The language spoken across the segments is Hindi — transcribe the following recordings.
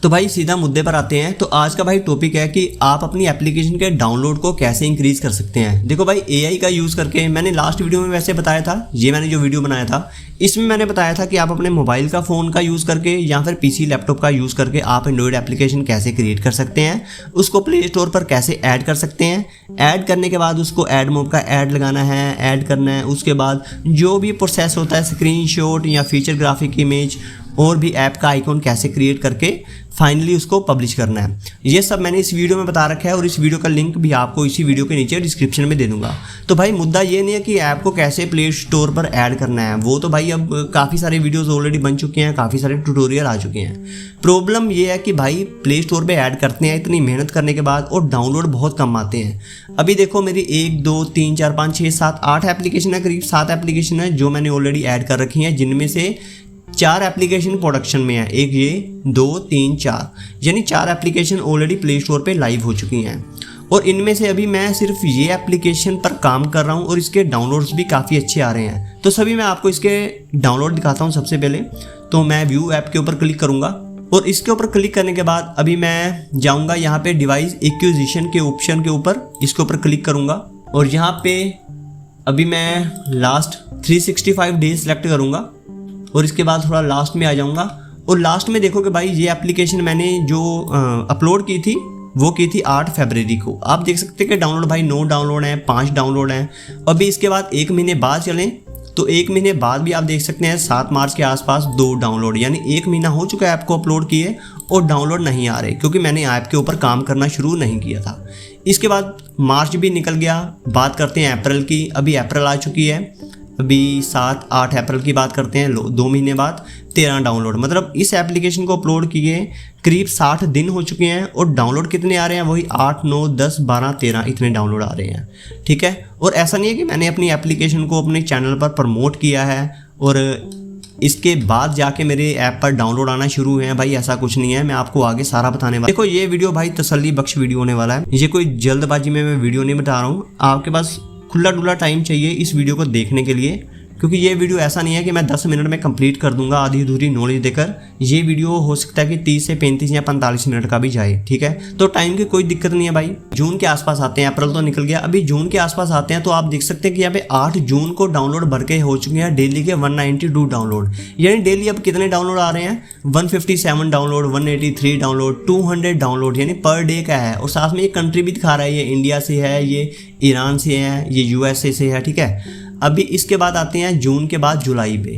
तो भाई सीधा मुद्दे पर आते हैं। तो आज का भाई टॉपिक है कि आप अपनी एप्लीकेशन के डाउनलोड को कैसे इंक्रीज कर सकते हैं। देखो भाई एआई का यूज़ करके मैंने लास्ट वीडियो में वैसे बताया था, ये मैंने जो वीडियो बनाया था इसमें मैंने बताया था कि आप अपने मोबाइल का फ़ोन का यूज़ करके या फिर पीसी लैपटॉप का यूज़ करके आप एंड्रॉइड एप्लीकेशन कैसे क्रिएट कर सकते हैं, उसको प्ले स्टोर पर कैसे ऐड कर सकते हैं। ऐड करने के बाद उसको ऐड मोब का ऐड लगाना है, ऐड करना है। उसके बाद जो भी प्रोसेस होता है स्क्रीनशॉट या फीचर ग्राफिक इमेज और भी ऐप का आइकॉन कैसे क्रिएट करके फाइनली उसको पब्लिश करना है, ये सब मैंने इस वीडियो में बता रखा है और इस वीडियो का लिंक भी आपको इसी वीडियो के नीचे डिस्क्रिप्शन में दे दूंगा। तो भाई मुद्दा ये नहीं है कि ऐप को कैसे प्ले स्टोर पर ऐड करना है, वो तो भाई अब काफ़ी सारे वीडियोस ऑलरेडी बन चुके हैं, काफ़ी सारे ट्यूटोरियल आ चुके हैं। प्रॉब्लम ये है कि भाई प्ले स्टोर पर ऐड करते हैं इतनी मेहनत करने के बाद और डाउनलोड बहुत कम आते हैं। अभी देखो मेरी 1 2 3 4 5 6 7 8 एप्लीकेशन है, करीब 7 एप्लीकेशन है जो मैंने ऑलरेडी ऐड कर रखी हैं, जिनमें से 4 एप्लीकेशन प्रोडक्शन में है, एक ये 2 3 4, यानी 4 एप्लीकेशन ऑलरेडी प्ले स्टोर पे लाइव हो चुकी हैं। और इनमें से अभी मैं सिर्फ ये एप्लीकेशन पर काम कर रहा हूँ और इसके डाउनलोड्स भी काफ़ी अच्छे आ रहे हैं। तो सभी मैं आपको इसके डाउनलोड दिखाता हूँ। सबसे पहले तो मैं व्यू ऐप के ऊपर क्लिक करूँगा और इसके ऊपर क्लिक करने के बाद अभी मैं जाऊँगा यहाँ पे डिवाइस एक्विजिशन के ऑप्शन के ऊपर, इसके ऊपर क्लिक करूँगा और यहाँ पे अभी मैं लास्ट 365 डेज सेलेक्ट करूँगा और इसके बाद थोड़ा लास्ट में आ जाऊंगा और लास्ट में देखो कि भाई ये एप्लीकेशन मैंने जो अपलोड की थी वो की थी 8 फरवरी को। आप देख सकते हैं कि डाउनलोड भाई 9 डाउनलोड हैं, 5 डाउनलोड हैं। अभी इसके बाद 1 महीने बाद चलें तो 1 महीने बाद भी आप देख सकते हैं 7 मार्च के आसपास 2 डाउनलोड, यानी 1 महीना हो चुका है ऐप को अपलोड किए और डाउनलोड नहीं आ रहे क्योंकि मैंने ऐप के ऊपर काम करना शुरू नहीं किया था। इसके बाद मार्च भी निकल गया। बात करते हैं अप्रैल की। अभी अप्रैल आ चुकी है, अभी 7-8 अप्रैल की बात करते हैं। 2 महीने बाद 13 डाउनलोड, मतलब इस एप्लीकेशन को अपलोड किए करीब 60 दिन हो चुके हैं और डाउनलोड कितने आ रहे हैं, वही 8 9 10 12 13 इतने डाउनलोड आ रहे हैं। ठीक है, और ऐसा नहीं है कि मैंने अपनी एप्लीकेशन को अपने चैनल पर प्रमोट किया है और इसके बाद जाके मेरे ऐप पर डाउनलोड आना शुरू हुए हैं। भाई ऐसा कुछ नहीं है, मैं आपको आगे सारा बताने वाला। देखो ये वीडियो भाई तसल्ली बख्श वीडियो होने वाला है, ये कोई जल्दबाजी में मैं वीडियो नहीं बता रहा हूँ। आपके पास खुला डुला टाइम चाहिए इस वीडियो को देखने के लिए, क्योंकि ये वीडियो ऐसा नहीं है कि मैं 10 मिनट में कंप्लीट कर दूंगा आधी अधूरी नॉलेज देकर। ये वीडियो हो सकता है कि 30 से 35 या 45 मिनट का भी जाए। ठीक है, तो टाइम की कोई दिक्कत नहीं है भाई। जून के आसपास आते हैं, अप्रैल तो निकल गया, अभी जून के आसपास आते हैं तो आप देख सकते हैं कि यहाँ पे 8 जून को डाउनलोड भर के हो चुके हैं डेली के 192 डाउनलोड। यानी डेली अब कितने डाउनलोड आ रहे हैं, 157 डाउनलोड, 183 डाउनलोड, 200 डाउनलोड, यानी पर डे का है। और साथ में ये कंट्री भी दिखा रहा है, ये इंडिया से है, ये ईरान से है, ये यूएसए से है। ठीक है, अभी इसके बाद आते हैं जून के बाद जुलाई पे।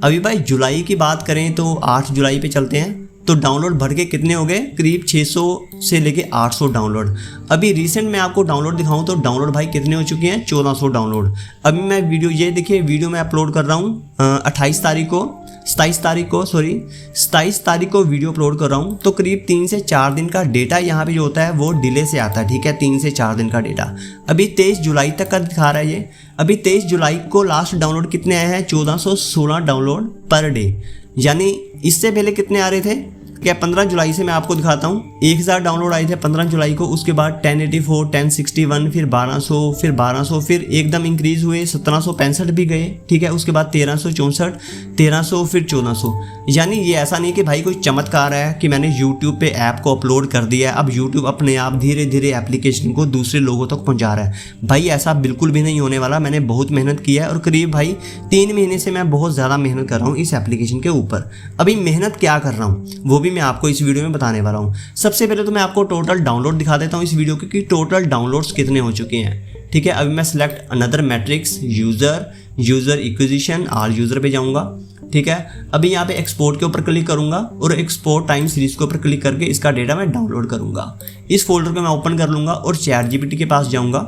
अभी भाई जुलाई की बात करें तो 8 जुलाई पे चलते हैं तो डाउनलोड भर के कितने हो गए, करीब 600 से लेके 800 डाउनलोड। अभी रिसेंट में आपको डाउनलोड दिखाऊं तो डाउनलोड भाई कितने हो चुके हैं, 1400 डाउनलोड। अभी मैं वीडियो, ये देखिए वीडियो मैं अपलोड कर रहा हूँ 27 तारीख को वीडियो अपलोड कर रहा हूँ। तो करीब 3 से 4 दिन का डेटा यहाँ पे जो होता है वो डिले से आता है। ठीक है, 3 से 4 दिन का डेटा। अभी 23 जुलाई तक का दिखा रहा है ये। अभी 23 जुलाई को लास्ट डाउनलोड कितने आए हैं, 1416 डाउनलोड पर डे। यानी इससे पहले कितने आ रहे थे, क्या 15 जुलाई से मैं आपको दिखाता हूँ 1000 डाउनलोड आए थे 15 जुलाई को। उसके बाद 1084, 1061, फिर 1200, फिर एकदम इंक्रीज हुए 1765 भी गए। ठीक है, उसके बाद 1364, 1300, फिर 1400। यानी ये ऐसा नहीं कि भाई कोई चमत्कार है कि मैंने यूट्यूब पे ऐप को अपलोड कर दिया है, अब यूट्यूब अपने आप धीरे धीरे एप्लीकेशन को दूसरे लोगों तक पहुँचा रहा है। भाई ऐसा बिल्कुल भी नहीं होने वाला। मैंने बहुत मेहनत की है और करीब भाई 3 महीने से मैं बहुत ज़्यादा मेहनत कर रहा हूँ इस एप्लीकेशन के ऊपर। अभी मेहनत क्या कर रहा हूँ वो भी मैं आपको इस वीडियो में बताने वाला हूँ। सबसे पहले तो मैं आपको टोटल डाउनलोड दिखा देता हूँ इस वीडियो के कि टोटल डाउनलोड्स कितने हो चुके हैं। ठीक है, अभी मैं select another matrix, user acquisition, all user पे जाऊँगा। ठीक है, अभी यहाँ पे एक्सपोर्ट के ऊपर क्लिक करूँगा और एक्सपोर्ट टाइम सीरीज के ऊपर क्लिक करके इसका डेटा मैं डाउनलोड करूँगा। इस फोल्डर को मैं ओपन कर लूँगा और ChatGPT के पास जाऊँगा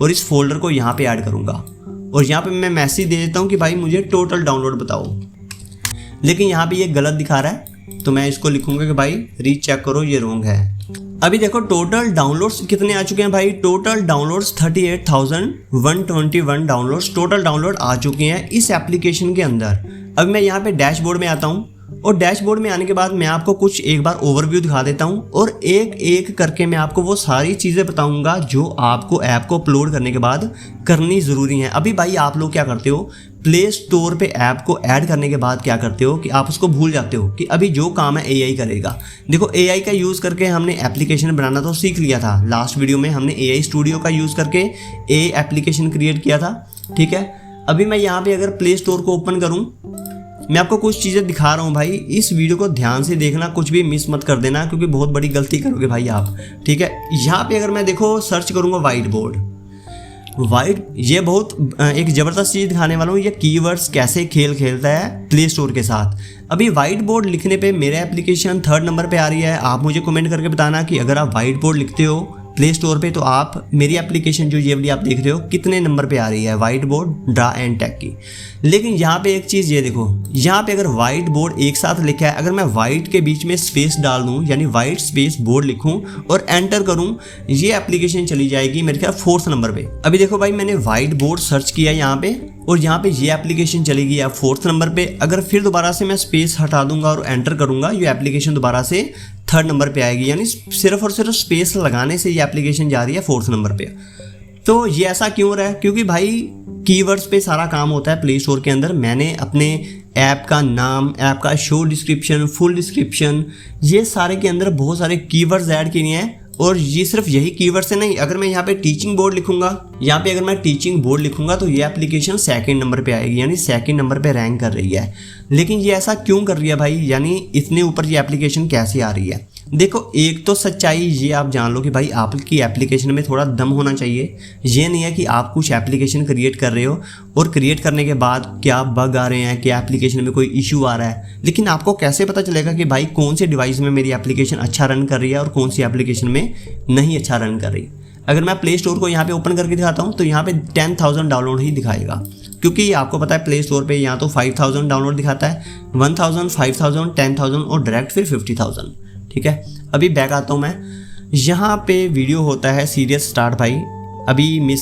और इस फोल्डर को यहाँ पे ऐड करूँगा और यहाँ पे मैं मैसेज दे देता हूँ कि भाई मुझे टोटल डाउनलोड बताओ। लेकिन यहाँ पे ये गलत दिखा रहा है तो मैं इसको लिखूंगा कि भाई रीचेक करो, ये रॉन्ग है। अभी देखो टोटल डाउनलोड्स कितने आ चुके हैं भाई, total downloads 38,121 downloads total download आ चुके हैं इस एप्लीकेशन के अंदर। अब मैं यहाँ पे डैशबोर्ड में आता हूँ और डैशबोर्ड में आने के बाद मैं आपको कुछ एक बार ओवरव्यू दिखा देता हूँ और एक एक करके मैं आपको वो सारी चीज़ें बताऊँगा जो आपको ऐप को अपलोड करने के बाद करनी ज़रूरी है। अभी भाई आप लोग क्या करते हो, प्ले स्टोर पे ऐप को ऐड करने के बाद क्या करते हो कि आप उसको भूल जाते हो कि अभी जो काम है एआई करेगा। देखो एआई का यूज़ करके हमने एप्लीकेशन बनाना तो सीख लिया था। लास्ट वीडियो में हमने एआई स्टूडियो का यूज़ करके एप्लीकेशन क्रिएट किया था, ठीक है। अभी मैं यहाँ पे अगर प्ले स्टोर को ओपन करूँ, मैं आपको कुछ चीज़ें दिखा रहा हूँ भाई, इस वीडियो को ध्यान से देखना, कुछ भी मिस मत कर देना क्योंकि बहुत बड़ी गलती करोगे भाई आप, ठीक है। यहाँ पे अगर मैं देखो सर्च करूँगा व्हाइट बोर्ड, ये बहुत एक ज़बरदस्त चीज़ दिखाने वाला हूँ, ये कीवर्ड्स कैसे खेल खेलता है प्ले स्टोर के साथ। अभी व्हाइट बोर्ड लिखने पे मेरा एप्लीकेशन 3rd नंबर पे आ रही है। आप मुझे कमेंट करके बताना कि अगर आप व्हाइट बोर्ड लिखते हो प्ले स्टोर पे तो आप मेरी एप्लीकेशन जो ये वाली आप देख रहे हो कितने नंबर पे आ रही है, white board draw and tag की। लेकिन यहाँ पे एक चीज़ ये देखो, यहाँ पे अगर व्हाइट बोर्ड एक साथ लिखा है, अगर मैं व्हाइट के बीच में स्पेस डाल दूँ यानी व्हाइट स्पेस बोर्ड लिखूँ और एंटर करूँ, ये एप्लीकेशन चली जाएगी मेरे ख्याल 4th नंबर पे। अभी देखो भाई मैंने व्हाइट बोर्ड सर्च किया यहाँ पे और यहाँ पे ये एप्लीकेशन चलेगी अब 4th नंबर पे। अगर फिर दोबारा से मैं स्पेस हटा दूंगा और एंटर करूँगा, ये एप्लीकेशन दोबारा से 3rd नंबर पे आएगी, यानी सिर्फ और सिर्फ स्पेस लगाने से ये एप्लीकेशन जा रही है 4th नंबर पे। तो ये ऐसा क्यों हो रहा है? क्योंकि भाई कीवर्ड्स पे सारा काम होता है प्ले स्टोर के अंदर। मैंने अपने ऐप का नाम, ऐप का शो डिस्क्रिप्शन, फुल डिस्क्रिप्शन, ये सारे के अंदर बहुत सारे कीवर्ड्स ऐड किए हैं। और ये सिर्फ यही कीवर्ड से नहीं, अगर मैं यहाँ पे टीचिंग बोर्ड लिखूंगा, यहाँ पे अगर मैं टीचिंग बोर्ड लिखूंगा तो ये एप्लीकेशन 2nd नंबर पे आएगी, यानी 2nd नंबर पे रैंक कर रही है। लेकिन ये ऐसा क्यों कर रही है भाई, यानी इतने ऊपर ये एप्लीकेशन कैसे आ रही है? देखो एक तो सच्चाई ये आप जान लो कि भाई आपकी एप्लीकेशन में थोड़ा दम होना चाहिए। ये नहीं है कि आप कुछ एप्लीकेशन क्रिएट कर रहे हो और क्रिएट करने के बाद क्या बग आ रहे हैं, क्या एप्लीकेशन में कोई इशू आ रहा है, लेकिन आपको कैसे पता चलेगा कि भाई कौन से डिवाइस में मेरी एप्लीकेशन अच्छा रन कर रही है और कौन सी एप्लीकेशन में नहीं अच्छा रन कर रही। अगर मैं प्ले स्टोर को यहाँ पे ओपन करके दिखाता हूँ तो यहाँ पे 10,000 डाउनलोड ही दिखाएगा, क्योंकि आपको पता है प्ले स्टोर पे यहाँ तो 5,000 डाउनलोड दिखाता है, 1,000, 5,000, 10,000 और डायरेक्ट फिर 50,000, ठीक है। अभी बैक आता हूँ मैं, यहाँ पे वीडियो होता है सीरियस स्टार्ट भाई, अभी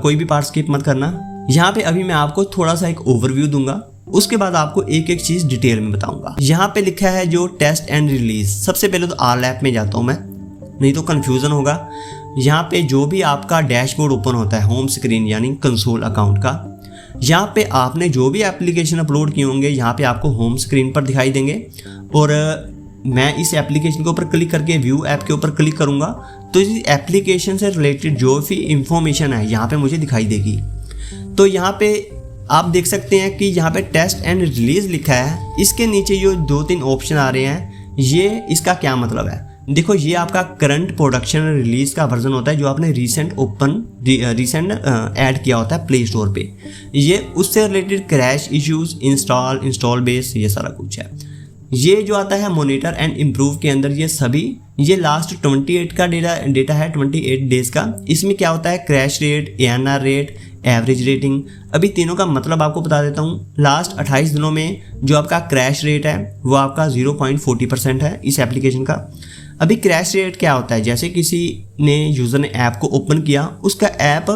कोई भी पार्ट स्किप मत करना। यहाँ पे अभी मैं आपको थोड़ा सा एक ओवरव्यू दूंगा, उसके बाद आपको एक एक चीज़ डिटेल में बताऊंगा। यहाँ पे लिखा है जो टेस्ट एंड रिलीज, सबसे पहले तो आल ऐप में जाता हूँ मैं, नहीं तो कन्फ्यूज़न होगा। यहाँ पे जो भी आपका डैशबोर्ड ओपन होता है, होम स्क्रीन यानी कंसोल अकाउंट का, यहाँ पे आपने जो भी एप्लीकेशन अपलोड किए होंगे यहाँ पे आपको होम स्क्रीन पर दिखाई देंगे। और मैं इस एप्लीकेशन के ऊपर क्लिक करके व्यू ऐप के ऊपर क्लिक करूँगा तो इस एप्लीकेशन से रिलेटेड जो भी इंफॉर्मेशन है यहाँ पे मुझे दिखाई देगी। तो यहाँ पे आप देख सकते हैं कि यहाँ पे टेस्ट एंड रिलीज लिखा है, इसके नीचे जो 2-3 ऑप्शन आ रहे हैं, ये इसका क्या मतलब है? देखो ये आपका करंट प्रोडक्शन रिलीज का वर्जन होता है जो आपने रिसेंट ऐड किया होता है प्ले स्टोर पे। ये उससे related crash issues, install base, ये सारा कुछ है। ये जो आता है मॉनिटर एंड इम्प्रूव के अंदर, ये सभी ये लास्ट 28 का डेटा है, 28 डेज का। इसमें क्या होता है, crash rate, ANR rate, average rating. अभी तीनों का मतलब आपको बता देता हूँ। लास्ट 28 दिनों में जो आपका क्रैश रेट है वो आपका 0.40% है इस एप्लीकेशन का। अभी क्रैश रेट क्या होता है, जैसे किसी ने यूज़र ने ऐप को ओपन किया, उसका ऐप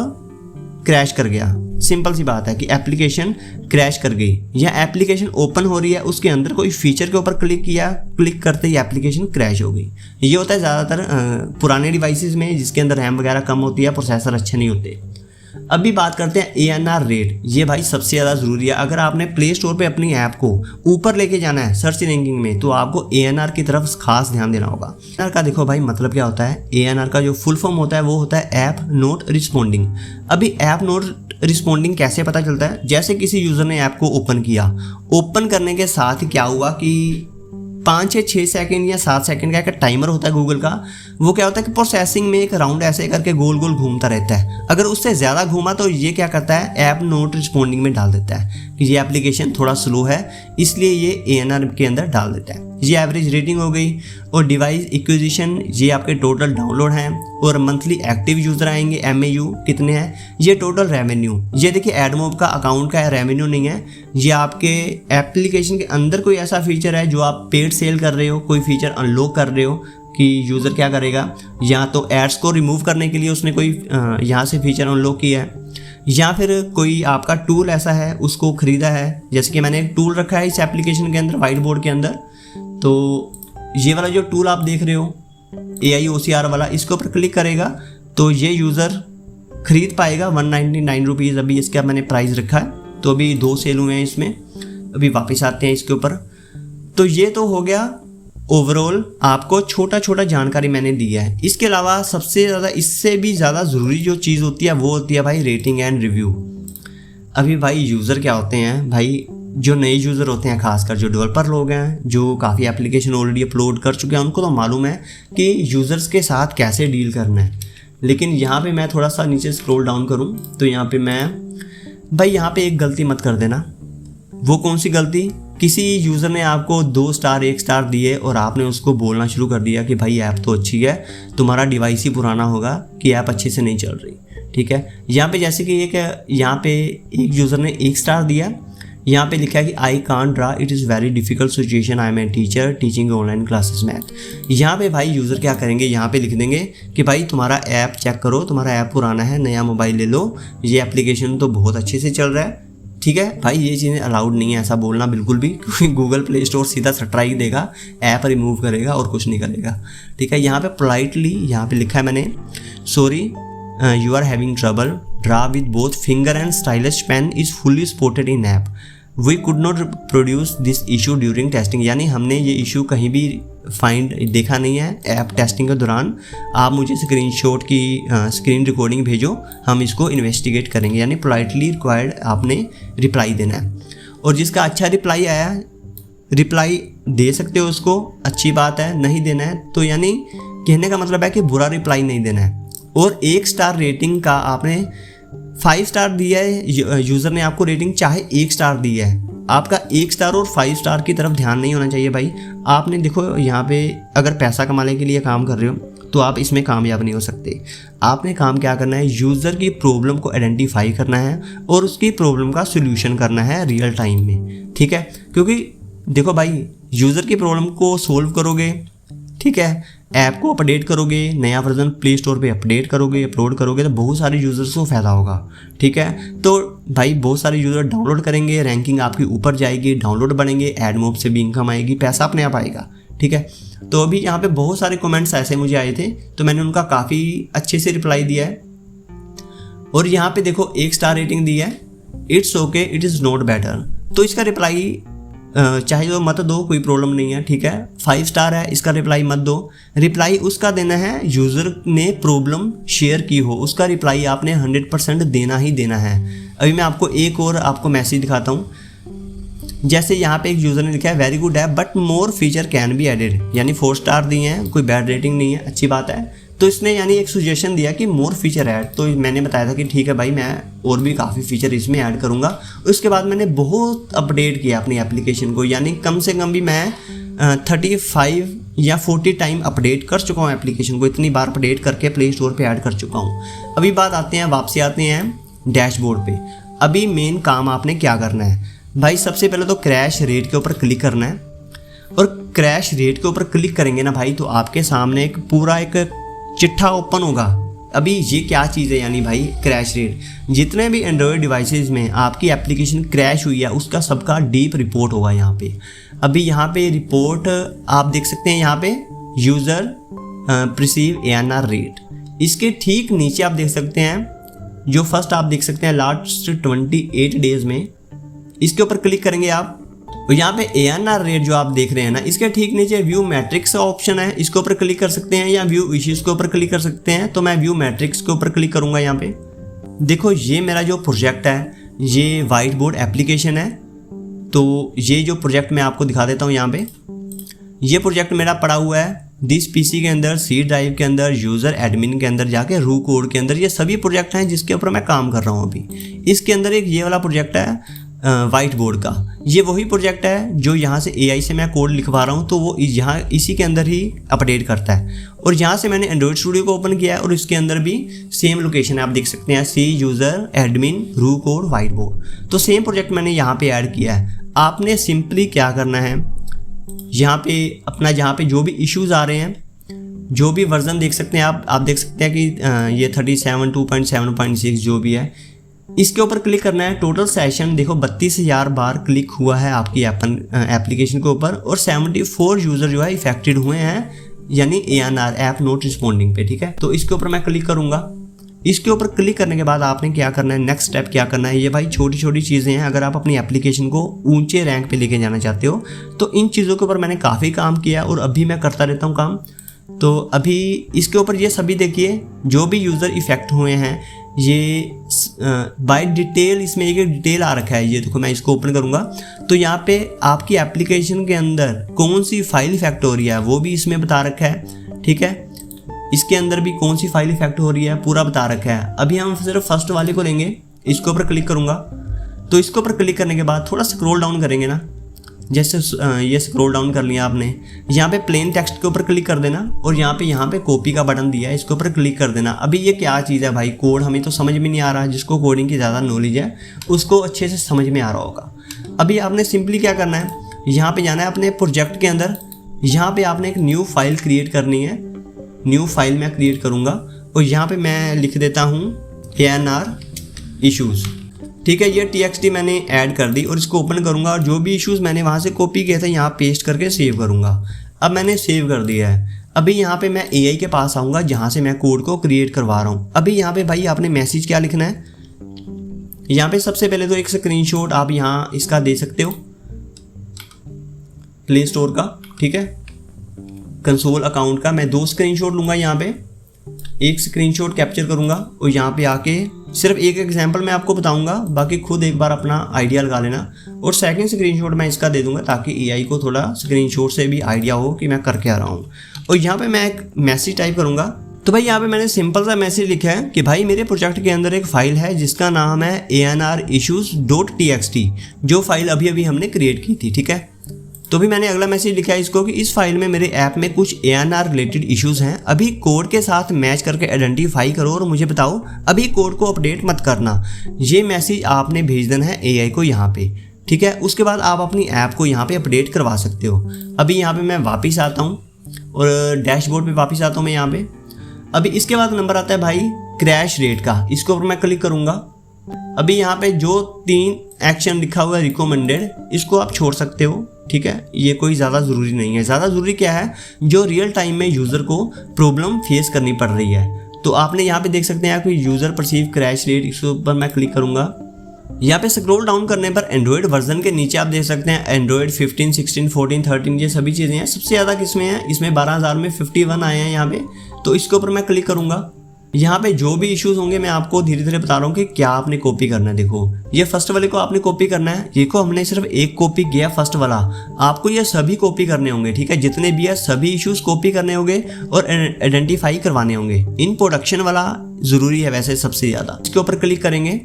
क्रैश कर गया, सिंपल सी बात है कि एप्लीकेशन क्रैश कर गई, या एप्लीकेशन ओपन हो रही है उसके अंदर कोई फीचर के ऊपर क्लिक किया, क्लिक करते ही एप्लीकेशन क्रैश हो गई। ये होता है ज़्यादातर पुराने डिवाइसेस में जिसके अंदर रैम वगैरह कम होती है, प्रोसेसर अच्छे नहीं होते। अभी बात करते हैं ANR रेट। ये भाई सबसे ज़्यादा ज़रूरी है। अगर आपने प्ले स्टोर पे अपनी ऐप को ऊपर लेके जाना है सर्च रैंकिंग में तो आपको ANR की तरफ खास ध्यान देना होगा। ANR का देखो भाई मतलब क्या होता है, ANR का जो फुल फॉर्म होता है वो होता है ऐप नॉट रिस्पॉन्डिंग। अभी ऐप नॉट रिस्पॉन्डिंग कैसे पता चलता है, जैसे किसी यूज़र ने ऐप को ओपन किया, ओपन करने के साथ ही क्या हुआ कि 5 या 6 सेकंड या 7 सेकंड का एक टाइमर होता है गूगल का, वो क्या होता है कि प्रोसेसिंग में एक राउंड ऐसे करके गोल गोल घूमता रहता है। अगर उससे ज़्यादा घूमा तो ये क्या करता है, ऐप नॉट रिस्पॉन्डिंग में डाल देता है कि ये एप्लीकेशन थोड़ा स्लो है, इसलिए ये ANR के अंदर डाल देता है। ये एवरेज रेटिंग हो गई। और डिवाइस एक्विजिशन, ये आपके टोटल डाउनलोड हैं और मंथली एक्टिव यूज़र आएंगे, MAU कितने हैं, ये टोटल रेवेन्यू। ये देखिए एडमोब का अकाउंट का रेवेन्यू नहीं है, ये आपके एप्लीकेशन के अंदर कोई ऐसा फीचर है जो आप पेड सेल कर रहे हो, कोई फीचर अनलॉक कर रहे हो कि यूज़र क्या करेगा, या तो एड्स को रिमूव करने के लिए उसने कोई यहाँ से फीचर अनलॉक किया है, या फिर कोई आपका टूल ऐसा है उसको ख़रीदा है। जैसे कि मैंने एक टूल रखा है इस एप्लीकेशन के अंदर, व्हाइट बोर्ड के अंदर, तो ये वाला जो टूल आप देख रहे हो AI OCR वाला, इसके ऊपर क्लिक करेगा तो ये यूज़र खरीद पाएगा 199 रुपीज़। अभी इसका मैंने प्राइस रखा है, तो अभी 2 सेल हुए हैं इसमें। अभी वापस आते हैं इसके ऊपर। तो ये तो हो गया ओवरऑल, आपको छोटा छोटा जानकारी मैंने दिया है। इसके अलावा सबसे ज़्यादा, इससे भी ज़्यादा ज़रूरी जो चीज़ होती है वो होती है भाई रेटिंग एंड रिव्यू। अभी भाई यूज़र क्या होते हैं भाई, जो नए यूज़र होते हैं, खासकर जो डेवलपर लोग हैं, जो काफ़ी एप्लीकेशन ऑलरेडी अपलोड कर चुके हैं, उनको तो मालूम है कि यूज़र्स के साथ कैसे डील करना है। लेकिन यहाँ पे मैं थोड़ा सा नीचे स्क्रॉल डाउन करूँ तो यहाँ पे मैं भाई यहाँ पे एक गलती मत कर देना। वो कौन सी गलती? किसी यूज़र ने आपको 2 स्टार 1 स्टार दिए और आपने उसको बोलना शुरू कर दिया कि भाई ऐप तो अच्छी है, तुम्हारा डिवाइस ही पुराना होगा कि ऐप अच्छे से नहीं चल रही। ठीक है, यहाँ पे जैसे कि यहाँ पे एक यूज़र ने 1 स्टार दिया, यहाँ पे लिखा है कि I can't draw, it is very difficult situation, I am a teacher teaching online classes math. यहाँ पे भाई यूज़र क्या करेंगे, यहाँ पे लिख देंगे कि भाई तुम्हारा ऐप चेक करो, तुम्हारा ऐप पुराना है, नया मोबाइल ले लो, ये एप्लीकेशन तो बहुत अच्छे से चल रहा है। ठीक है भाई, ये चीज़ें अलाउड नहीं है ऐसा बोलना बिल्कुल भी, क्योंकि गूगल प्ले स्टोर सीधा स्ट्राइक देगा, ऐप रिमूव करेगा और कुछ नहीं करेगा। ठीक है, यहाँ पे पोलाइटली यहाँ पे लिखा है मैंने, sorry you are having trouble, draw with both finger and stylish pen is fully supported in app, we could not produce this issue during testing. यानी हमने ये इशू कहीं भी देखा नहीं है ऐप टेस्टिंग के दौरान, आप मुझे स्क्रीनशॉट की स्क्रीन रिकॉर्डिंग भेजो, हम इसको इन्वेस्टिगेट करेंगे। यानी पोलाइटली रिक्वायर्ड आपने रिप्लाई देना है, और जिसका अच्छा रिप्लाई आया, रिप्लाई दे सकते हो उसको, अच्छी बात है। नहीं देना है तो यानी कहने का मतलब है कि बुरा रिप्लाई नहीं देना है। और 1 स्टार रेटिंग का आपने 5 स्टार दिया है, यूज़र ने आपको रेटिंग चाहे 1 स्टार दिया है, आपका 1 स्टार और 5 स्टार की तरफ ध्यान नहीं होना चाहिए भाई। आपने देखो यहाँ पे अगर पैसा कमाने के लिए काम कर रहे हो तो आप इसमें कामयाब नहीं हो सकते। आपने काम क्या करना है, यूज़र की प्रॉब्लम को आइडेंटिफाई करना है और उसकी प्रॉब्लम का सोल्यूशन करना है रियल टाइम में। ठीक है, क्योंकि देखो भाई, यूज़र की प्रॉब्लम को सोल्व करोगे, ठीक है, ऐप को अपडेट करोगे, नया वर्जन प्ले स्टोर पे अपडेट करोगे, अपलोड करोगे, तो बहुत सारे यूज़र्स को फ़ायदा होगा। ठीक है, तो भाई बहुत सारे यूज़र डाउनलोड करेंगे, रैंकिंग आपकी ऊपर जाएगी, डाउनलोड बढ़ेंगे, एडमोब से भी इनकम आएगी, पैसा अपने आप आएगा। ठीक है, तो अभी यहाँ पे बहुत सारे कमेंट्स ऐसे मुझे आए थे, तो मैंने उनका काफ़ी अच्छे से रिप्लाई दिया है। और यहाँ पे देखो 1 स्टार रेटिंग दी है, it's okay, it is not better, तो इसका रिप्लाई चाहे जो मत दो, कोई प्रॉब्लम नहीं है। ठीक है, 5 स्टार है, इसका रिप्लाई मत दो। रिप्लाई उसका देना है यूज़र ने प्रॉब्लम शेयर की हो, उसका रिप्लाई आपने 100% देना ही देना है। अभी मैं आपको एक और आपको मैसेज दिखाता हूँ। जैसे यहाँ पे एक यूज़र ने लिखा है very good app but more feature can be added, यानी 4 स्टार दिए हैं, कोई बैड रेटिंग नहीं है, अच्छी बात है। तो इसने यानी एक सजेशन दिया कि मोर फीचर ऐड, तो मैंने बताया था कि ठीक है भाई, मैं और भी काफ़ी फीचर इसमें ऐड करूँगा। उसके बाद मैंने बहुत अपडेट किया अपनी एप्लीकेशन को, यानी कम से कम भी मैं 35 या 40 टाइम अपडेट कर चुका हूँ एप्लीकेशन को, इतनी बार अपडेट करके प्ले स्टोर पे ऐड कर चुका हूँ। अभी बात आते हैं, वापसी आते हैं डैशबोर्ड पे। अभी मेन काम आपने क्या करना है भाई, सबसे पहले तो क्रैश रेट के ऊपर क्लिक करना है, और क्रैश रेट के ऊपर क्लिक करेंगे ना भाई, तो आपके सामने एक पूरा एक चिट्ठा ओपन होगा। अभी ये क्या चीज़ है, यानी भाई क्रैश रेट, जितने भी एंड्रॉयड डिवाइसेस में आपकी एप्लीकेशन क्रैश हुई है उसका सबका डीप रिपोर्ट होगा यहाँ पे। अभी यहाँ पे रिपोर्ट आप देख सकते हैं, यहाँ पे यूज़र प्रिसीव ANR रेट, इसके ठीक नीचे आप देख सकते हैं, जो फर्स्ट आप देख सकते हैं लास्ट 28 डेज में, इसके ऊपर क्लिक करेंगे आप, तो यहाँ पे ANR रेट जो आप देख रहे हैं ना, इसके ठीक नीचे व्यू मैट्रिक्स का ऑप्शन है, इसके ऊपर क्लिक कर सकते हैं, या व्यू इश्यूज के ऊपर क्लिक कर सकते हैं। तो मैं व्यू मैट्रिक्स के ऊपर क्लिक करूँगा। यहाँ पे देखो, ये मेरा जो प्रोजेक्ट है, ये वाइट बोर्ड एप्लीकेशन है। तो ये जो प्रोजेक्ट मैं आपको दिखा देता हूँ, यहाँ पे ये प्रोजेक्ट मेरा पड़ा हुआ है दिस PC के अंदर, C ड्राइव के अंदर, यूज़र एडमिन के अंदर जाके, रू कोड के अंदर। ये सभी प्रोजेक्ट हैं जिसके ऊपर मैं काम कर रहा हूँ अभी। इसके अंदर एक ये वाला प्रोजेक्ट है वाइट बोर्ड का, ये वही प्रोजेक्ट है जो यहाँ से AI से मैं कोड लिखवा रहा हूँ, तो वो यहाँ इसी के अंदर ही अपडेट करता है। और यहाँ से मैंने एंड्रॉयड स्टूडियो को ओपन किया है, और इसके अंदर भी सेम लोकेशन है, आप देख सकते हैं, C यूज़र एडमिन रू कोड वाइट बोर्ड। तो सेम प्रोजेक्ट मैंने यहाँ पे ऐड किया है। आपने सिंपली क्या करना है, यहाँ पे अपना जहाँ पे जो भी इश्यूज़ आ रहे हैं, जो भी वर्जन देख सकते हैं आप देख सकते हैं कि ये 37 2.7.6 जो भी है, इसके ऊपर क्लिक करना है। टोटल सेशन देखो 32,000 बार क्लिक हुआ है आपकी एप्लीकेशन के ऊपर, और 74 यूज़र जो है इफेक्टेड हुए हैं, यानी ANR ऐप नॉट रिस्पॉन्डिंग पे। ठीक है, तो इसके ऊपर मैं क्लिक करूँगा। इसके ऊपर क्लिक करने के बाद आपने क्या करना है, नेक्स्ट स्टेप क्या करना है, ये भाई छोटी छोटी चीज़ें हैं। अगर आप अपनी एप्लीकेशन को ऊंचे रैंक पे लेके जाना चाहते हो तो इन चीज़ों के ऊपर मैंने काफ़ी काम किया और अभी मैं करता रहता हूँ काम। तो अभी इसके ऊपर ये सभी देखिए जो भी यूज़र इफ़ेक्ट हुए हैं, ये बाय डिटेल इसमें एक डिटेल आ रखा है। ये देखो, मैं इसको ओपन करूँगा तो यहाँ पे आपकी एप्लीकेशन के अंदर कौन सी फाइल इफेक्ट हो रही है वो भी इसमें बता रखा है। ठीक है, इसके अंदर भी कौन सी फाइल इफेक्ट हो रही है पूरा बता रखा है। अभी हम सिर्फ फर्स्ट वाले को लेंगे, इसके ऊपर क्लिक करूँगा तो इसके ऊपर क्लिक करने के बाद थोड़ा स्क्रॉल डाउन करेंगे ना, जैसे ये स्क्रॉल डाउन कर लिया आपने, यहाँ पे प्लेन टेक्स्ट के ऊपर क्लिक कर देना और यहाँ पे कॉपी का बटन दिया है, इसके ऊपर क्लिक कर देना। अभी ये क्या चीज़ है भाई, कोड हमें तो समझ में नहीं आ रहा, जिसको कोडिंग की ज़्यादा नॉलेज है उसको अच्छे से समझ में आ रहा होगा। अभी आपने सिंपली क्या करना है, यहाँ पे जाना है अपने प्रोजेक्ट के अंदर, यहाँ पे आपने एक न्यू फाइल क्रिएट करनी है। न्यू फाइल मैं क्रिएट करूँगा और यहाँ पे मैं लिख देता हूँ ANR इश्यूज़। ठीक है, ये TXT मैंने ऐड कर दी और इसको ओपन करूँगा और जो भी इश्यूज़ मैंने वहाँ से कॉपी किए थे यहाँ पेस्ट करके सेव करूँगा। अब मैंने सेव कर दिया है। अभी यहाँ पे मैं AI के पास आऊँगा जहाँ से मैं कोड को क्रिएट करवा रहा हूँ। अभी यहाँ पे भाई आपने मैसेज क्या लिखना है, यहाँ पे सबसे पहले तो एक स्क्रीनशॉट आप यहाँ इसका दे सकते हो प्ले स्टोर का। ठीक है, कंसोल अकाउंट का मैं 2 स्क्रीनशॉट लूँगा, यहाँ पे एक स्क्रीनशॉट कैप्चर करूँगा और यहाँ पे आके सिर्फ एक एग्जांपल मैं आपको बताऊँगा, बाकी खुद एक बार अपना आइडिया लगा लेना। और सेकंड स्क्रीनशॉट मैं इसका दे दूँगा ताकि AI को थोड़ा स्क्रीनशॉट से भी आइडिया हो कि मैं कर क्या रहा हूँ। और यहाँ पे मैं एक मैसेज टाइप करूँगा। तो भाई यहाँ पे मैंने सिंपल सा मैसेज लिखा है कि भाई मेरे प्रोजेक्ट के अंदर एक फ़ाइल है जिसका नाम है ANRissues.txt, जो फाइल अभी अभी हमने क्रिएट की थी। ठीक है, तो भी मैंने अगला मैसेज लिखा है इसको कि इस फाइल में मेरे ऐप में कुछ ANR रिलेटेड इश्यूज़ हैं, अभी कोड के साथ मैच करके आइडेंटिफाई करो और मुझे बताओ, अभी कोड को अपडेट मत करना। ये मैसेज आपने भेज देना है AI को यहाँ पे। ठीक है, उसके बाद आप अपनी ऐप को यहाँ पे अपडेट करवा सकते हो। अभी यहाँ पे मैं वापस आता हूँ और डैशबोर्ड पे वापस आता हूँ मैं यहाँ पे। अभी इसके बाद नंबर आता है भाई क्रैश रेट का, इसके ऊपर मैं क्लिक करूँगा। अभी यहाँ पे जो 3 एक्शन लिखा हुआ है रिकमेंडेड, इसको आप छोड़ सकते हो। ठीक है, ये कोई ज़्यादा ज़रूरी नहीं है। ज़्यादा ज़रूरी क्या है, जो रियल टाइम में यूज़र को प्रॉब्लम फेस करनी पड़ रही है। तो आपने यहाँ पे देख सकते हैं कोई यूज़र परसीव क्रैश रेट, इसके ऊपर मैं क्लिक करूँगा। यहाँ पे स्क्रॉल डाउन करने पर एंड्रॉयड वर्जन के नीचे आप देख सकते हैं एंड्रॉयड 15, 16, 14, 13 ये सभी चीज़ें हैं। सबसे ज़्यादा किसमें है, इसमें 12,000 में 51 आए हैं यहाँ पे। तो इसके ऊपर मैं क्लिक करूँगा। यहाँ पे जो भी इश्यूज होंगे मैं आपको धीरे धीरे बता रहा हूँ कि क्या आपने कॉपी करना है। देखो, ये फर्स्ट वाले को आपने कॉपी करना है, ये को हमने सिर्फ एक कॉपी किया फर्स्ट वाला, आपको ये सभी कॉपी करने होंगे। ठीक है, जितने भी है सभी इश्यूज कॉपी करने होंगे और आइडेंटिफाई करवाने होंगे। इन प्रोडक्शन वाला ज़रूरी है वैसे सबसे ज़्यादा। इसके ऊपर क्लिक करेंगे,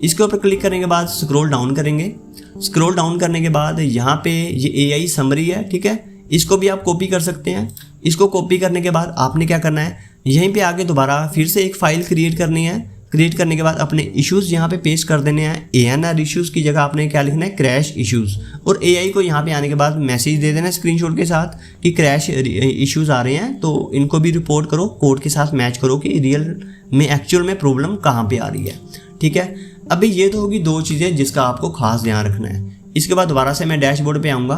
इसके ऊपर क्लिक करने के बाद स्क्रॉल डाउन करेंगे। स्क्रॉल डाउन करने के बाद यहाँ पे ये AI समरी है। ठीक है, इसको भी आप कॉपी कर सकते हैं। इसको कॉपी करने के बाद आपने क्या करना है, यहीं पे आके दोबारा फिर से एक फ़ाइल क्रिएट करनी है। क्रिएट करने के बाद अपने इश्यूज़ यहाँ पे पेस्ट कर देने हैं। ANR इश्यूज़ की जगह आपने क्या लिखना है, क्रैश इश्यूज़। और AI को यहाँ पे आने के बाद मैसेज दे देना स्क्रीनशॉट के साथ कि क्रैश इश्यूज़ आ रहे हैं, तो इनको भी रिपोर्ट करो, कोड के साथ मैच करो कि रियल में एक्चुअल में प्रॉब्लम कहाँ पर आ रही है। ठीक है, अभी ये तो होगी 2 चीज़ें जिसका आपको खास ध्यान रखना है। इसके बाद दोबारा से मैं डैशबोर्ड पे आऊँगा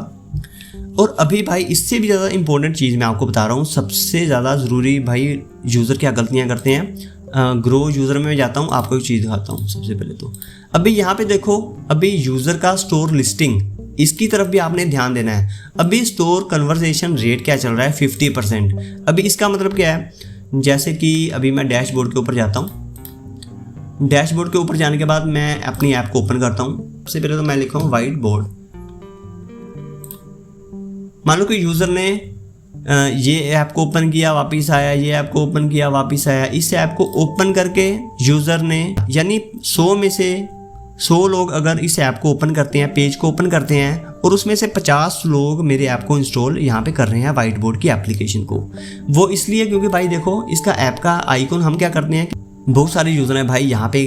और अभी भाई इससे भी ज़्यादा इंपॉर्टेंट चीज़ मैं आपको बता रहा हूँ। सबसे ज़्यादा ज़रूरी भाई यूज़र क्या गलतियाँ करते हैं। ग्रो यूज़र में जाता हूँ, आपको एक चीज़ दिखाता हूँ। सबसे पहले तो अभी यहाँ पे देखो, अभी यूज़र का स्टोर लिस्टिंग, इसकी तरफ भी आपने ध्यान देना है। अभी स्टोर कन्वर्सेशन रेट क्या चल रहा है, 50%। अभी इसका मतलब क्या है, जैसे कि अभी मैं डैशबोर्ड के ऊपर जाता हूँ। डैशबोर्ड के ऊपर जाने के बाद मैं अपनी ऐप को ओपन करता हूँ। सबसे पहले तो मैं लिखा हूँ वाइट बोर्ड। मान लो कि यूज़र ने ये ऐप को ओपन किया वापस आया, ये ऐप को ओपन किया वापस आया। इस ऐप को ओपन करके यूज़र ने, यानी 100 में से 100 लोग अगर इस ऐप को ओपन करते हैं, पेज को ओपन करते हैं, और उसमें से 50 लोग मेरे ऐप को इंस्टॉल यहाँ पे कर रहे हैं, वाइट बोर्ड की एप्लीकेशन को। वो इसलिए क्योंकि भाई देखो, इसका ऐप का आइकॉन हम क्या करते हैं, बहुत सारे यूज़र हैं भाई यहाँ पे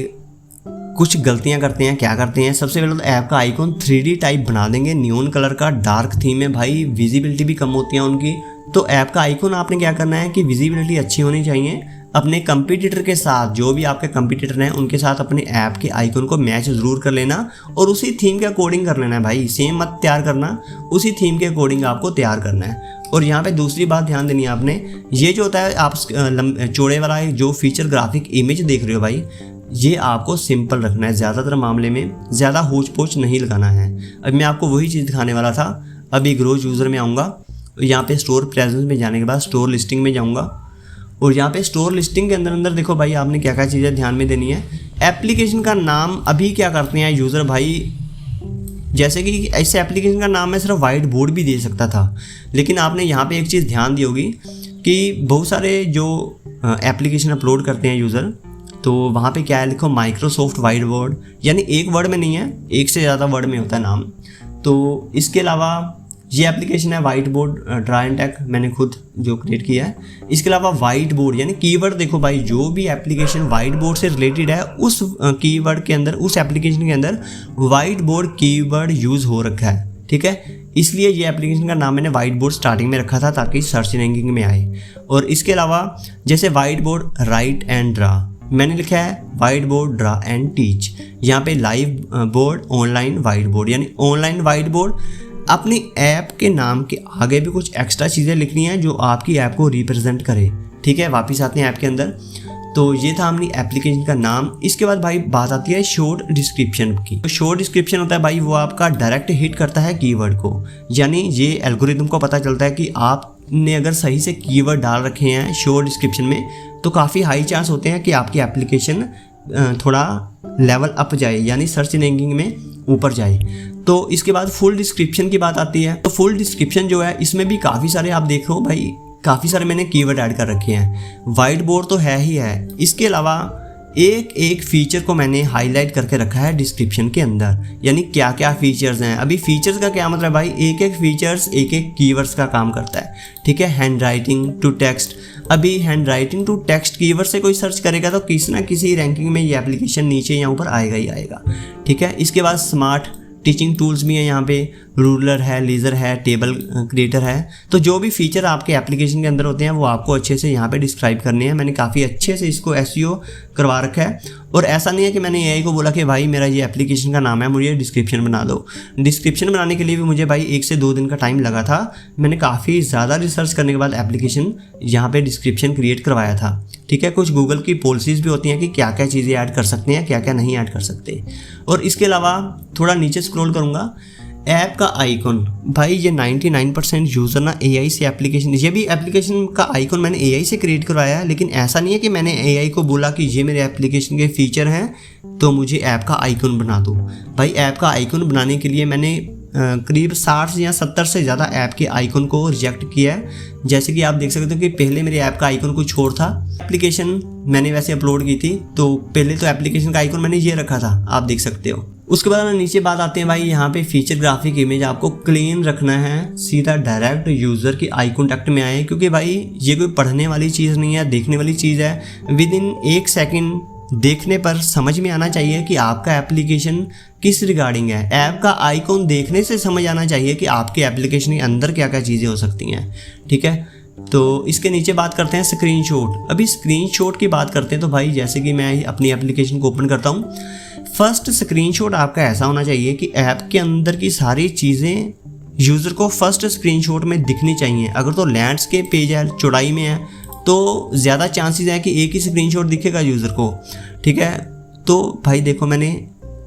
कुछ गलतियां करते हैं। क्या करते हैं, सबसे पहले तो ऐप का आइकॉन 3D टाइप बना देंगे, नियॉन कलर का, डार्क थीम है भाई, विजिबिलिटी भी कम होती है उनकी। तो ऐप का आइकॉन आपने क्या करना है कि विजिबिलिटी अच्छी होनी चाहिए। अपने कंपटीटर के साथ, जो भी आपके कंपटीटर हैं उनके साथ अपने ऐप के आइकॉन को मैच ज़रूर कर लेना और उसी थीम के अकॉर्डिंग कर लेना है भाई। सेम मत तैयार करना, उसी थीम के अकॉर्डिंग आपको तैयार करना है। और यहाँ पे दूसरी बात ध्यान देनी है आपने, ये जो होता है आप चौड़े वाला जो फीचर ग्राफिक इमेज देख रहे हो भाई, ये आपको सिंपल रखना है। ज़्यादातर मामले में ज़्यादा होच पोच नहीं लगाना है। अब मैं आपको वही चीज़ दिखाने वाला था। अभी ग्रोज यूज़र में आऊँगा, यहाँ पे स्टोर प्रेजेंस में जाने के बाद स्टोर लिस्टिंग में जाऊँगा और यहाँ पे स्टोर लिस्टिंग के अंदर देखो भाई आपने क्या क्या चीज़ें ध्यान में देनी है। एप्लीकेशन का नाम अभी क्या करते हैं यूज़र भाई, जैसे कि ऐसे एप्लीकेशन का नाम मैं सिर्फ वाइट बोर्ड भी दे सकता था, लेकिन आपने यहाँ पे एक चीज़ ध्यान दी होगी कि बहुत सारे जो एप्लीकेशन अपलोड करते हैं यूज़र, तो वहाँ पे क्या है लिखो माइक्रोसॉफ्ट वाइट बोर्ड, यानी एक वर्ड में नहीं है, एक से ज़्यादा वर्ड में होता है नाम। तो इसके अलावा ये एप्लीकेशन है white board draw and take, मैंने खुद जो क्रिएट किया है। इसके अलावा वाइट बोर्ड यानी कीवर्ड देखो भाई, जो भी एप्लीकेशन वाइट बोर्ड से रिलेटेड है उस कीवर्ड के अंदर, उस एप्लीकेशन के अंदर वाइट बोर्ड कीवर्ड यूज़ हो रखा है, ठीक है। इसलिए ये एप्लीकेशन का नाम मैंने वाइट बोर्ड स्टार्टिंग में रखा था ताकि सर्च रैंकिंग में आए। और इसके अलावा जैसे white board right and draw, मैंने लिखा है white board draw and teach. यहाँ पे live board, online white board, यानी ऑनलाइन वाइट बोर्ड। अपनी ऐप के नाम के आगे भी कुछ एक्स्ट्रा चीज़ें लिखनी है जो आपकी ऐप को रिप्रेजेंट करे, ठीक है। वापस आते हैं ऐप के अंदर, तो ये था अपनी एप्लीकेशन का नाम। इसके बाद भाई बात आती है शॉर्ट डिस्क्रिप्शन की। तो शॉर्ट डिस्क्रिप्शन होता है भाई वो आपका डायरेक्ट हिट करता है कीवर्ड को, यानी ये एल्गोरिदम को पता चलता है कि आपने अगर सही से कीवर्ड डाल रखे हैं शॉर्ट डिस्क्रिप्शन में, तो काफ़ी हाई चांस होते हैं कि आपकी एप्लीकेशन थोड़ा लेवल अप जाए, यानी सर्च रैंकिंग में ऊपर जाए। तो इसके बाद फुल डिस्क्रिप्शन की बात आती है। तो फुल डिस्क्रिप्शन जो है इसमें भी काफ़ी सारे आप देख लो भाई, काफ़ी सारे मैंने कीवर्ड ऐड कर रखे हैं। वाइट बोर्ड तो है ही है, इसके अलावा एक एक फीचर को मैंने हाईलाइट करके रखा है डिस्क्रिप्शन के अंदर, यानी क्या क्या फीचर्स हैं। अभी फीचर्स का क्या मतलब भाई, एक एक फीचर्स एक एक कीवर्ड्स का काम करता है, ठीक है। हैंड राइटिंग टू टेक्स्ट, अभी handwriting to text keyword से कोई सर्च करेगा तो किसी ना किसी रैंकिंग में ये एप्लीकेशन नीचे या ऊपर आएगा ही आएगा, ठीक है। इसके बाद स्मार्ट टीचिंग टूल्स भी हैं यहाँ पे, रूलर है, लीजर है, टेबल क्रिएटर है। तो जो भी फीचर आपके एप्लीकेशन के अंदर होते हैं वो आपको अच्छे से यहाँ पे डिस्क्राइब करने हैं। मैंने काफ़ी अच्छे से इसको एसईओ करवा रखा है। और ऐसा नहीं है कि मैंने एआई को बोला कि भाई मेरा ये एप्लीकेशन का नाम है, मुझे डिस्क्रिप्शन बना दो। डिस्क्रिप्शन बनाने के लिए भी मुझे भाई 1 से 2 दिन का टाइम लगा था। मैंने काफ़ी ज़्यादा रिसर्च करने के बाद एप्लीकेशन यहाँ पे डिस्क्रिप्शन क्रिएट करवाया था, ठीक है। कुछ गूगल की पॉलिसीज़ भी होती हैं कि क्या क्या चीज़ें ऐड कर सकते हैं, क्या क्या नहीं ऐड कर सकते। और इसके अलावा थोड़ा नीचे स्क्रॉल करूँगा, ऐप का आइकन, भाई ये 99% यूज़र ना एआई से एप्लीकेशन, ये भी एप्लीकेशन का आइकन मैंने एआई से क्रिएट करवाया है। लेकिन ऐसा नहीं है कि मैंने एआई को बोला कि ये मेरे एप्लीकेशन के फीचर हैं तो मुझे ऐप का आइकन बना दो। भाई ऐप का आइकन बनाने के लिए मैंने करीब 60 या 70 से ज़्यादा ऐप के आइकन को रिजेक्ट किया है। जैसे कि आप देख सकते हो कि पहले मेरे ऐप का आइकन कुछ और था, एप्लीकेशन मैंने वैसे अपलोड की थी तो पहले तो एप्लीकेशन का आइकन मैंने ये रखा था, आप देख सकते हो। उसके बाद नीचे बात आते हैं भाई, यहाँ पे फीचर ग्राफिक इमेज आपको क्लीन रखना है, सीधा डायरेक्ट यूज़र की आई कॉन्टैक्ट में आए, क्योंकि भाई ये कोई पढ़ने वाली चीज़ नहीं है, देखने वाली चीज़ है। विद इन 1 सेकेंड देखने पर समझ में आना चाहिए कि आपका एप्लीकेशन किस रिगार्डिंग है। ऐप का आइकॉन देखने से समझ आना चाहिए कि आपके एप्लीकेशन के अंदर क्या क्या चीज़ें हो सकती हैं, ठीक है। तो इसके नीचे बात करते हैं स्क्रीनशॉट। अभी स्क्रीनशॉट की बात करते हैं तो भाई जैसे कि मैं अपनी एप्लीकेशन को ओपन करता हूँ, फर्स्ट स्क्रीनशॉट आपका ऐसा होना चाहिए कि ऐप के अंदर की सारी चीज़ें यूज़र को फर्स्ट स्क्रीनशॉट में दिखनी चाहिए। अगर तो लैंडस्केप पेज है, चौड़ाई में है, तो ज़्यादा चांसेस है कि एक ही स्क्रीनशॉट दिखेगा यूज़र को, ठीक है। तो भाई देखो मैंने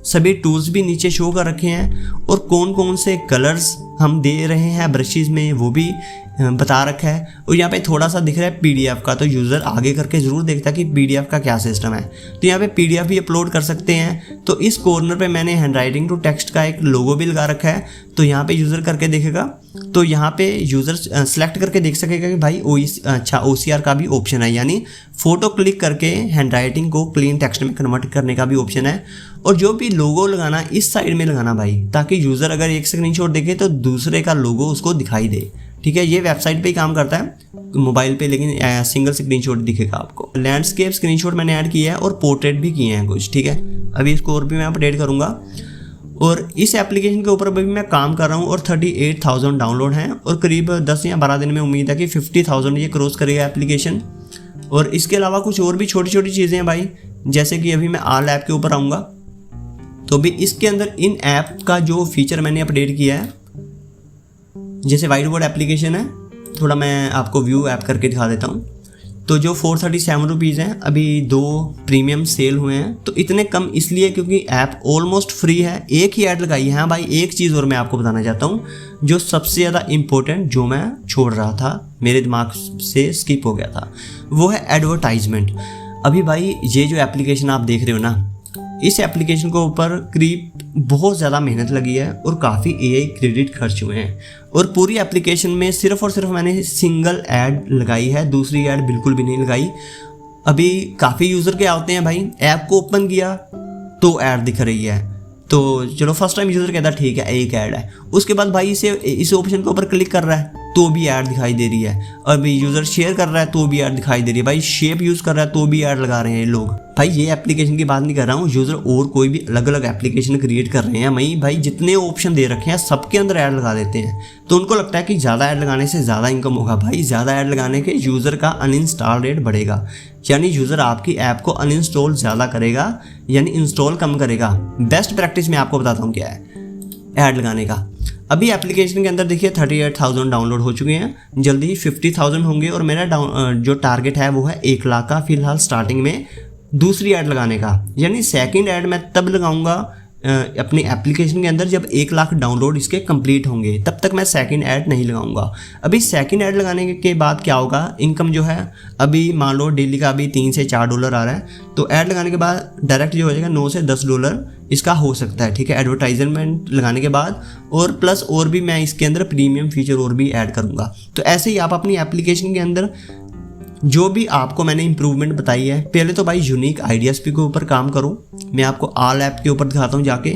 सभी टूल्स भी नीचे शो कर रखे हैं और कौन कौन से कलर्स हम दे रहे हैं ब्रशेज़ में वो भी बता रखा है। और यहाँ पे थोड़ा सा दिख रहा है पीडीएफ का, तो यूज़र आगे करके ज़रूर देखता है कि पीडीएफ का क्या सिस्टम है। तो यहाँ पे पीडीएफ भी अपलोड कर सकते हैं। तो इस कॉर्नर पे मैंने हैंडराइटिंग टू टेक्स्ट का एक लोगो भी लगा रखा है, तो यहाँ पे यूज़र करके देखेगा तो यहाँ पे यूज़र सेलेक्ट करके देख सकेगा कि भाई OCR का भी ऑप्शन है, यानी फ़ोटो क्लिक करके हैंडराइटिंग को क्लीन टेक्स्ट में कन्वर्ट करने का भी ऑप्शन है। और जो भी लोगो लगाना इस साइड में लगाना भाई, ताकि यूज़र अगर एक स्क्रीनशॉट देखे तो दूसरे का लोगो उसको दिखाई दे, ठीक है। ये वेबसाइट पे ही काम करता है मोबाइल पे, लेकिन सिंगल स्क्रीनशॉट दिखेगा आपको। लैंडस्केप स्क्रीनशॉट मैंने ऐड किया है और पोर्ट्रेट भी किए हैं कुछ, ठीक है। अभी इसको और भी मैं अपडेट करूँगा। और इस एप्लीकेशन के ऊपर अभी मैं काम कर रहा हूँ और 38,000 डाउनलोड हैं और करीब 10 या 12 दिन में उम्मीद है कि 50,000 ये क्रॉस करेगा एप्लीकेशन। और इसके अलावा कुछ और भी छोटी छोटी चीज़ें हैं भाई, जैसे कि अभी मैं ऑल ऐप के ऊपर आऊँगा तो भी इसके अंदर इन ऐप का जो फीचर मैंने अपडेट किया है, जैसे वाइट बोर्ड एप्लीकेशन है, थोड़ा मैं आपको व्यू ऐप करके दिखा देता हूँ। तो जो 437 रुपीज़ हैं, अभी 2 प्रीमियम सेल हुए हैं। तो इतने कम इसलिए क्योंकि ऐप ऑलमोस्ट फ्री है, एक ही ऐड लगाई है। हाँ भाई, एक चीज़ और मैं आपको बताना चाहता हूँ, जो सबसे ज़्यादा इम्पोर्टेंट, जो मैं छोड़ रहा था, मेरे दिमाग से स्किप हो गया था, वो है एडवर्टाइजमेंट। अभी भाई ये जो एप्लीकेशन आप देख रहे हो ना, इस एप्लीकेशन के ऊपर करीब बहुत ज़्यादा मेहनत लगी है और काफ़ी AI क्रेडिट खर्च हुए हैं। और पूरी एप्लीकेशन में सिर्फ और सिर्फ मैंने सिंगल ऐड लगाई है, दूसरी ऐड बिल्कुल भी नहीं लगाई। अभी काफ़ी यूज़र क्या होते हैं भाई, ऐप को ओपन किया तो ऐड दिख रही है, तो चलो फर्स्ट टाइम यूज़र कहता है ठीक है एक ऐड है, उसके बाद भाई इस ऑप्शन के ऊपर क्लिक कर रहा है तो भी ऐड दिखाई दे रही है। अभी यूज़र शेयर कर रहा है तो भी ऐड दिखाई दे रही है। भाई शेप यूज़ कर रहा है तो भी ऐड लगा रहे हैं लोग। भाई ये एप्लीकेशन की बात नहीं कर रहा हूँ, यूज़र और कोई भी अलग अलग एप्लीकेशन क्रिएट कर रहे हैं, भाई जितने ऑप्शन दे रखे हैं सबके अंदर ऐड लगा देते हैं। तो उनको लगता है कि ज़्यादा ऐड लगाने से ज़्यादा इनकम होगा। भाई ज़्यादा ऐड लगाने के यूज़र का अनइंस्टॉल रेट बढ़ेगा, यानी यूज़र आपकी ऐप को अनइंस्टॉल ज़्यादा करेगा, यानी इंस्टॉल कम करेगा। बेस्ट प्रैक्टिस मैं आपको बताता हूँ क्या है ऐड लगाने का। अभी एप्लीकेशन के अंदर देखिए 38,000 डाउनलोड हो चुके हैं, जल्दी ही 50,000 होंगे। और मेरा जो टारगेट है वो है 1 लाख का फिलहाल स्टार्टिंग में दूसरी ऐड लगाने का। यानी सेकंड ऐड मैं तब लगाऊंगा अपनी एप्लीकेशन के अंदर जब 1 लाख डाउनलोड इसके कंप्लीट होंगे, तब तक मैं सेकंड ऐड नहीं लगाऊंगा। अभी सेकंड ऐड लगाने के बाद क्या होगा, इनकम जो है अभी मान लो डेली का अभी $3 से $4 आ रहा है, तो ऐड लगाने के बाद डायरेक्ट जो हो जाएगा $9 से $10 इसका हो सकता है, ठीक है, एडवर्टाइजमेंट लगाने के बाद। और प्लस और भी मैं इसके अंदर प्रीमियम फीचर और भी ऐड करूँगा। तो ऐसे ही आप अपनी एप्लीकेशन के अंदर जो भी आपको मैंने इंप्रूवमेंट बताई है, पहले तो भाई यूनिक आइडियाज़ के ऊपर काम करो। मैं आपको ऑल ऐप के ऊपर दिखाता हूँ जाके।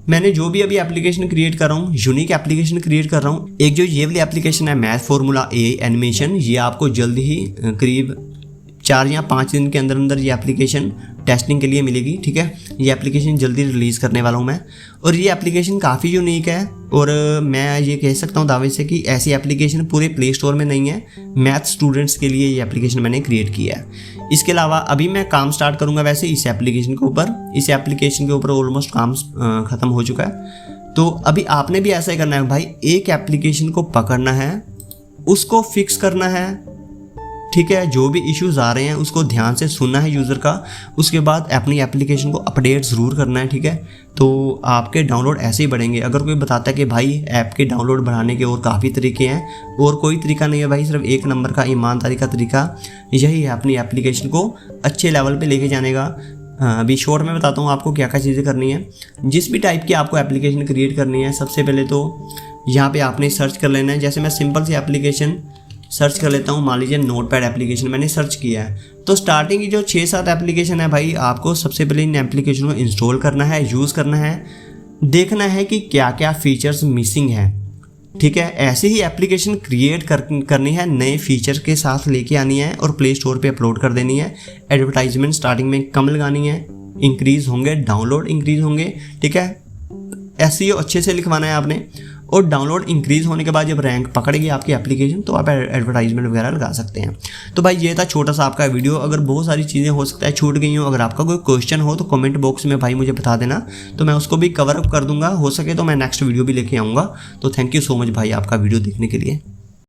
मैंने जो भी अभी एप्लीकेशन क्रिएट कर रहा हूँ, यूनिक एप्लीकेशन क्रिएट कर रहा हूँ। एक जो ये वाली एप्लीकेशन है मैथ फॉर्मूला AI एनिमेशन, ये आपको जल्द ही करीब 4 या 5 दिन के अंदर अंदर ये एप्लीकेशन टेस्टिंग के लिए मिलेगी, ठीक है। ये एप्लीकेशन जल्दी रिलीज़ करने वाला हूँ मैं। और ये एप्लीकेशन काफ़ी यूनिक है और मैं ये कह सकता हूँ दावे से कि ऐसी एप्लीकेशन पूरे प्ले स्टोर में नहीं है। मैथ स्टूडेंट्स के लिए ये एप्लीकेशन मैंने क्रिएट किया है। इसके अलावा अभी मैं काम स्टार्ट करूँगा वैसे इस एप्लीकेशन के ऊपर। इस एप्लीकेशन के ऊपर ऑलमोस्ट काम ख़त्म हो चुका है। तो अभी आपने भी ऐसा ही करना है भाई, एक एप्लीकेशन को पकड़ना है, उसको फिक्स करना है, ठीक है। जो भी इश्यूज आ रहे हैं उसको ध्यान से सुनना है यूज़र का, उसके बाद अपनी एप्लीकेशन को अपडेट ज़रूर करना है, ठीक है। तो आपके डाउनलोड ऐसे ही बढ़ेंगे। अगर कोई बताता है कि भाई ऐप के डाउनलोड बढ़ाने के और काफ़ी तरीके हैं, और कोई तरीका नहीं है भाई, सिर्फ एक नंबर का ईमानदारी का तरीका यही है अपनी एप्लीकेशन को अच्छे लेवल पर लेके जाने का। अभी शॉर्ट में बताता हूँ आपको क्या क्या चीज़ें करनी है। जिस भी टाइप की आपको एप्लीकेशन क्रिएट करनी है, सबसे पहले तो यहाँ पे आपने सर्च कर लेना है। जैसे मैं सिंपल सी एप्लीकेशन सर्च कर लेता हूँ, मान लीजिए नोटपैड एप्लीकेशन मैंने सर्च किया है। तो स्टार्टिंग की जो 6-7 एप्लीकेशन है भाई, आपको सबसे पहले इन एप्लीकेशन को इंस्टॉल करना है, यूज़ करना है, देखना है कि क्या क्या फीचर्स मिसिंग है, ठीक है। ऐसे ही एप्लीकेशन क्रिएट करनी है, नए फीचर के साथ लेके आनी है और प्ले स्टोर पे अपलोड कर देनी है। एडवर्टाइजमेंट स्टार्टिंग में कम लगानी है, इंक्रीज़ होंगे, डाउनलोड इंक्रीज़ होंगे, ठीक है। SEO अच्छे से लिखवाना है आपने। और डाउनलोड इंक्रीज़ होने के बाद जब रैंक पकड़ेगी आपकी एप्लीकेशन, तो आप एडवर्टाइजमेंट वगैरह लगा सकते हैं। तो भाई ये था छोटा सा आपका वीडियो। अगर बहुत सारी चीज़ें हो सकता है छूट गई हो, अगर आपका कोई क्वेश्चन हो तो कमेंट बॉक्स में भाई मुझे बता देना, तो मैं उसको भी कवर अप कर दूंगा। हो सके तो मैं नेक्स्ट वीडियो भी लेके आऊँगा। तो थैंक यू सो मच भाई आपका वीडियो देखने के लिए।